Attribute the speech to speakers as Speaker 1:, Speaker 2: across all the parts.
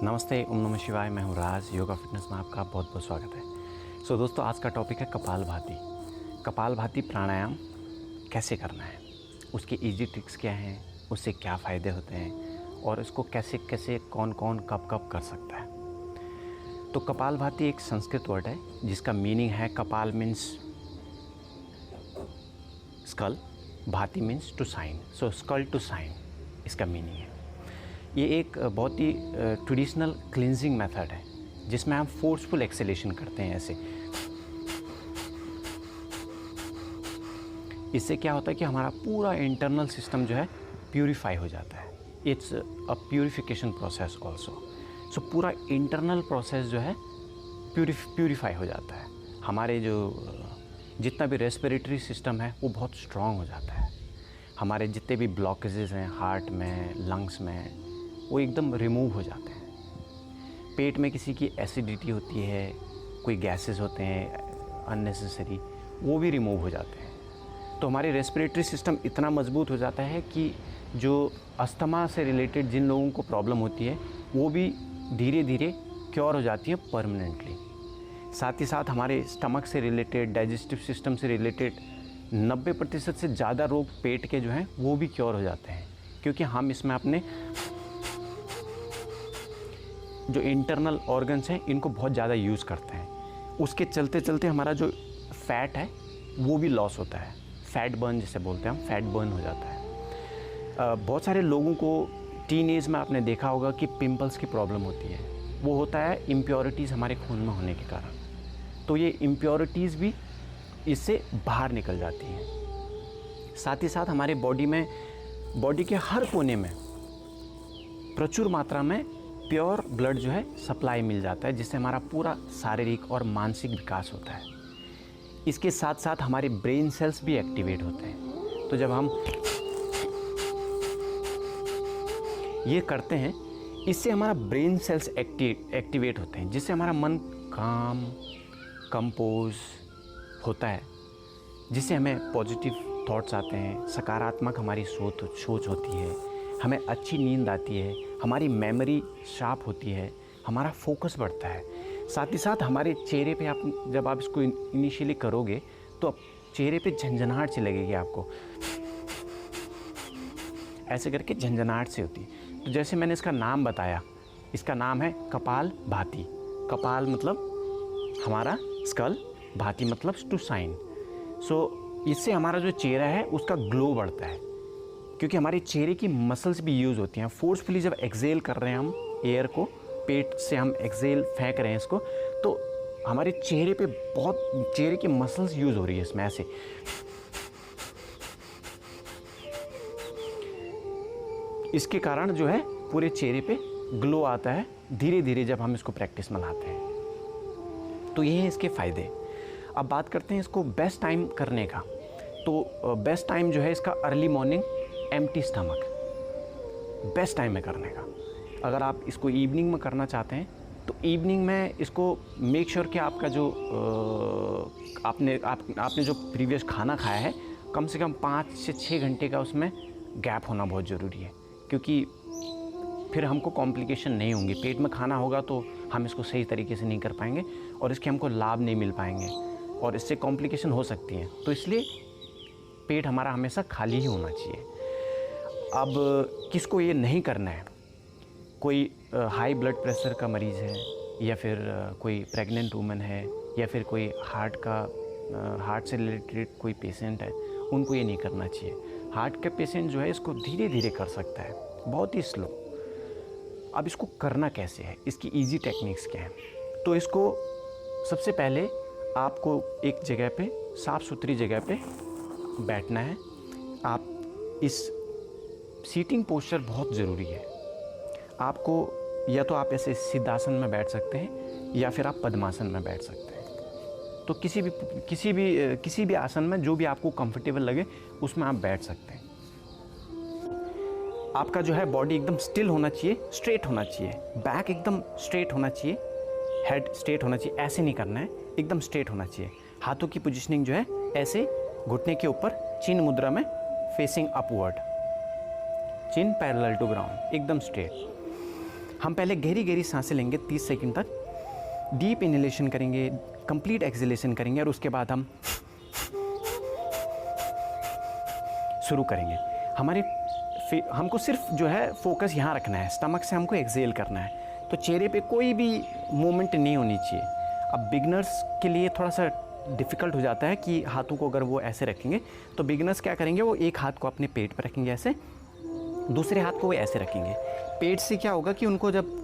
Speaker 1: नमस्ते, ओम नमः शिवाय। मैं हूँ राज, योगा फिटनेस में आपका बहुत बहुत स्वागत है। दोस्तों, आज का टॉपिक है कपालभाति। कपालभाति प्राणायाम कैसे करना है, उसकी इजी ट्रिक्स क्या हैं, उससे क्या फ़ायदे होते हैं और इसको कैसे कैसे कौन कौन कब कब कर सकता है। तो कपालभाति एक संस्कृत वर्ड है जिसका मीनिंग है कपाल मीन्स स्कल, भाति means to shine. Skull to shine इसका मीनिंग है। ये एक बहुत ही ट्रेडिशनल क्लींजिंग मेथड है जिसमें हम फोर्सफुल एक्सेलेशन करते हैं ऐसे। इससे क्या होता है कि हमारा पूरा इंटरनल सिस्टम जो है प्यूरिफाई हो जाता है। It's a purification process also. पूरा इंटरनल प्रोसेस जो है प्यूरिफाई हो जाता है। हमारे जो जितना भी रेस्पिरेटरी सिस्टम है वो बहुत स्ट्रॉन्ग हो जाता है। हमारे जितने भी ब्लॉकेजेस हैं हार्ट में, लंग्स में, वो एकदम रिमूव हो जाते हैं। पेट में किसी की एसिडिटी होती है, कोई गैसेस होते हैं अननेसेसरी, वो भी रिमूव हो जाते हैं। तो हमारी रेस्पिरेटरी सिस्टम इतना मजबूत हो जाता है कि जो अस्थमा से रिलेटेड जिन लोगों को प्रॉब्लम होती है वो भी धीरे धीरे क्योर हो जाती है परमानेंटली। साथ ही साथ हमारे स्टमक से रिलेटेड, डाइजेस्टिव सिस्टम से रिलेटेड 90% से ज़्यादा रोग पेट के जो हैं वो भी क्योर हो जाते हैं, क्योंकि हम इसमें अपने जो इंटरनल ऑर्गन्स हैं इनको बहुत ज़्यादा यूज़ करते हैं। उसके चलते चलते हमारा जो फैट है वो भी लॉस होता है। फैट बर्न जिसे बोलते हैं हम, फैट बर्न हो जाता है। बहुत सारे लोगों को टीन एज में आपने देखा होगा कि पिंपल्स की प्रॉब्लम होती है। वो होता है इम्प्योरिटीज़ हमारे खून में होने के कारण। तो ये इम्प्योरिटीज़ भी इससे बाहर निकल जाती हैं। साथ ही साथ हमारे बॉडी के हर कोने में प्रचुर मात्रा में प्योर ब्लड जो है सप्लाई मिल जाता है, जिससे हमारा पूरा शारीरिक और मानसिक विकास होता है। इसके साथ साथ हमारे ब्रेन सेल्स भी एक्टिवेट होते हैं। तो जब हम ये करते हैं इससे हमारा ब्रेन सेल्स एक्टिवेट होते हैं, जिससे हमारा मन काम कंपोज होता है, जिससे हमें पॉजिटिव थॉट्स आते हैं, सकारात्मक हमारी सोच होती है, हमें अच्छी नींद आती है, हमारी मेमोरी शार्प होती है, हमारा फोकस बढ़ता है। साथ ही साथ हमारे चेहरे पे जब आप इसको इनिशियली करोगे तो चेहरे पे झंझनाहट सी लगेगी आपको, ऐसे करके झंझनाहट से होती है। तो जैसे मैंने इसका नाम बताया, इसका नाम है कपालभाति। कपाल मतलब हमारा स्कल, भाति मतलब टू साइन। इससे हमारा जो चेहरा है उसका ग्लो बढ़ता है, क्योंकि हमारे चेहरे की मसल्स भी यूज़ होती हैं। फोर्सफुली जब एक्सेल कर रहे हैं हम एयर को, पेट से हम एक्सेल फेंक रहे हैं इसको, तो हमारे चेहरे पे बहुत चेहरे की मसल्स यूज़ हो रही है इसमें ऐसे। इसके कारण जो है पूरे चेहरे पे ग्लो आता है धीरे धीरे जब हम इसको प्रैक्टिस में लाते हैं। तो ये है इसके फ़ायदे। अब बात करते हैं इसको बेस्ट टाइम करने का। तो बेस्ट टाइम जो है इसका early morning empty stomach best time है करने का। अगर आप इसको इवनिंग में करना चाहते हैं तो इवनिंग में इसको मेक श्योर कि आपका जो आपने जो प्रीवियस खाना खाया है कम से कम 5 से 6 घंटे का उसमें गैप होना बहुत ज़रूरी है, क्योंकि फिर हमको कॉम्प्लिकेशन नहीं होंगी। पेट में खाना होगा तो हम इसको सही तरीके से नहीं कर पाएंगे और इसके हमको लाभ नहीं मिल पाएंगे और इससे कॉम्प्लिकेशन हो सकती हैं। तो इसलिए पेट हमारा हमेशा खाली ही होना चाहिए। अब किसको ये नहीं करना है, कोई हाई ब्लड प्रेशर का मरीज़ है, या फिर कोई प्रेग्नेंट वुमन है, या फिर कोई हार्ट से रिलेटेड कोई पेशेंट है, उनको ये नहीं करना चाहिए। हार्ट का पेशेंट जो है इसको धीरे धीरे कर सकता है, बहुत ही स्लो। अब इसको करना कैसे है, इसकी इजी टेक्निक्स क्या हैं। तो इसको सबसे पहले आपको एक जगह पे, साफ़ सुथरी जगह पे बैठना है। आप इस सीटिंग पोस्चर बहुत ज़रूरी है। आपको या तो आप ऐसे सिद्धासन में बैठ सकते हैं या फिर आप पद्मासन में बैठ सकते हैं। तो किसी भी आसन में जो भी आपको कंफर्टेबल लगे उसमें आप बैठ सकते हैं। आपका जो है बॉडी एकदम स्टिल होना चाहिए, स्ट्रेट होना चाहिए, बैक एकदम स्ट्रेट होना चाहिए, हेड स्ट्रेट होना चाहिए, ऐसे नहीं करना है, एकदम स्ट्रेट होना चाहिए। हाथों की पोजीशनिंग जो है ऐसे, घुटने के ऊपर, चिन मुद्रा में facing upward, chin parallel to ground, एकदम स्ट्रेट। हम पहले गहरी गहरी सांसें लेंगे 30 सेकंड तक, डीप इनहेलेशन करेंगे, कंप्लीट एक्सहेलेशन करेंगे और उसके बाद हम शुरू करेंगे। हमको सिर्फ जो है फोकस यहाँ रखना है, स्टमक से हमको एक्सहेल करना है, तो चेहरे पे कोई भी मूवमेंट नहीं होनी चाहिए। अब बिगनर्स के लिए थोड़ा सा डिफ़िकल्ट हो जाता है कि हाथों को अगर वो ऐसे रखेंगे, तो बिगनर्स क्या करेंगे, वो एक हाथ को अपने पेट पर रखेंगे ऐसे, दूसरे हाथ को वो ऐसे रखेंगे। पेट से क्या होगा कि उनको जब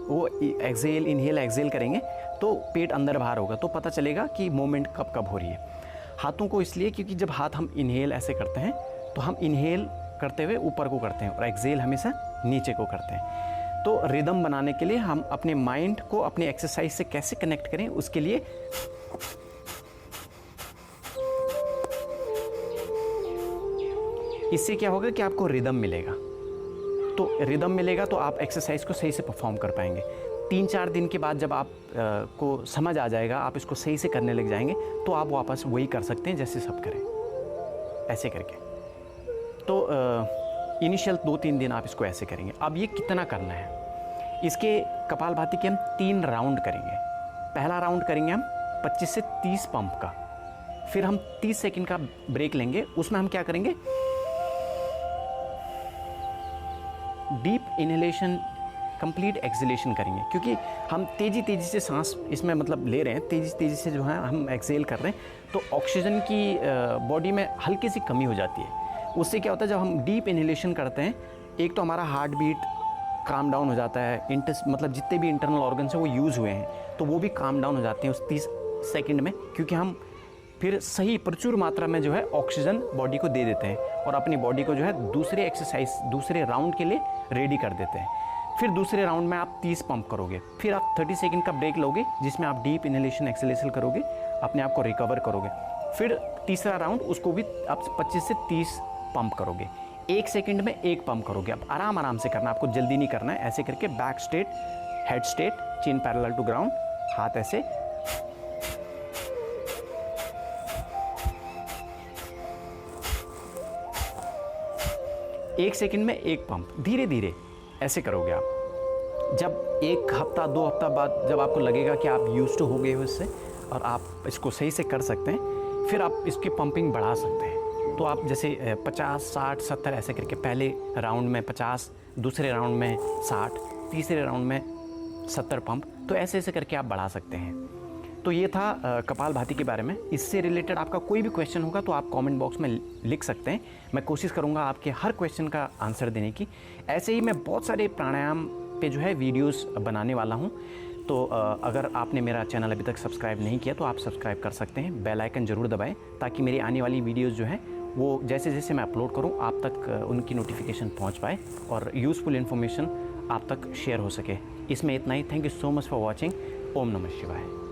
Speaker 1: वो एक्सहेल करेंगे तो पेट अंदर बाहर होगा, तो पता चलेगा कि मूवमेंट कब कब हो रही है। हाथों को इसलिए क्योंकि जब हाथ हम इनहेल ऐसे करते हैं तो हम इनहेल करते हुए ऊपर को करते हैं और एक्सहेल हमेशा नीचे को करते हैं। तो रिदम बनाने के लिए हम अपने माइंड को अपने एक्सरसाइज से कैसे कनेक्ट करें, उसके लिए इससे क्या होगा कि आपको रिदम मिलेगा। तो रिदम मिलेगा तो आप एक्सरसाइज को सही से परफॉर्म कर पाएंगे। 3-4 दिन के बाद जब आप को समझ आ जाएगा, आप इसको सही से करने लग जाएंगे, तो आप वापस वही कर सकते हैं जैसे सब करें, ऐसे करके। तो इनिशियल 2-3 दिन आप इसको ऐसे करेंगे। अब ये कितना करना है, इसके कपालभाति के हम 3 राउंड करेंगे। पहला राउंड करेंगे हम 25 से 30 पंप का, फिर हम 30 सेकंड का ब्रेक लेंगे। उसमें हम क्या करेंगे, डीप इनहेलेशन, कंप्लीट एक्सहेलेशन करेंगे, क्योंकि हम तेज़ी से सांस इसमें मतलब ले रहे हैं, तेज़ी से जो है हम एक्सहेल कर रहे हैं, तो ऑक्सीजन की बॉडी में हल्की सी कमी हो जाती है। उससे क्या होता है, जब हम डीप इनहेलेशन करते हैं, एक तो हमारा हार्ट बीट काम डाउन हो जाता है, मतलब जितने भी इंटरनल ऑर्गन्स हैं वो यूज़ हुए हैं तो वो भी काम डाउन हो जाते हैं उस 30 सेकंड में, क्योंकि हम फिर सही प्रचुर मात्रा में जो है ऑक्सीजन बॉडी को दे देते हैं और अपनी बॉडी को जो है दूसरे एक्सरसाइज, दूसरे राउंड के लिए रेडी कर देते हैं। फिर दूसरे राउंड में आप 30 पंप करोगे, फिर आप 30 सेकंड का ब्रेक लोगे जिसमें आप डीप इनहेलेशन एक्सहेलेशन करोगे, अपने आप को रिकवर करोगे। फिर तीसरा राउंड, उसको भी आप 25 से 30 पंप करोगे, 1 सेकंड में 1 पंप करोगे। अब आराम से करना, आपको जल्दी नहीं करना है। ऐसे करके back straight, head straight, chin parallel to ground, हाथ ऐसे, एक सेकंड में 1 पंप, धीरे धीरे ऐसे करोगे आप। जब 1 हफ्ता 2 हफ्ता बाद जब आपको लगेगा कि आप यूज्ड टू हो गए हो इससे और आप इसको सही से कर सकते हैं, फिर आप इसकी पंपिंग बढ़ा सकते हैं। तो आप जैसे 50, 60, 70 ऐसे करके, पहले राउंड में 50, दूसरे राउंड में 60, तीसरे राउंड में 70 पंप, तो ऐसे करके आप बढ़ा सकते हैं। तो ये था कपालभाति के बारे में। इससे रिलेटेड आपका कोई भी क्वेश्चन होगा तो आप कमेंट बॉक्स में लिख सकते हैं, मैं कोशिश करूँगा आपके हर क्वेश्चन का आंसर देने की। ऐसे ही मैं बहुत सारे प्राणायाम पे जो है वीडियोस बनाने वाला हूँ, तो अगर आपने मेरा चैनल अभी तक सब्सक्राइब नहीं किया तो आप सब्सक्राइब कर सकते हैं, बेल आइकन ज़रूर दबाएं ताकि मेरी आने वाली वीडियोस जो है वो जैसे जैसे मैं अपलोड करूं आप तक उनकी नोटिफिकेशन पहुंच पाए और यूज़फुल इन्फॉर्मेशन आप तक शेयर हो सके। इसमें इतना ही। Thank you so much for watching. ओम नमः शिवाय।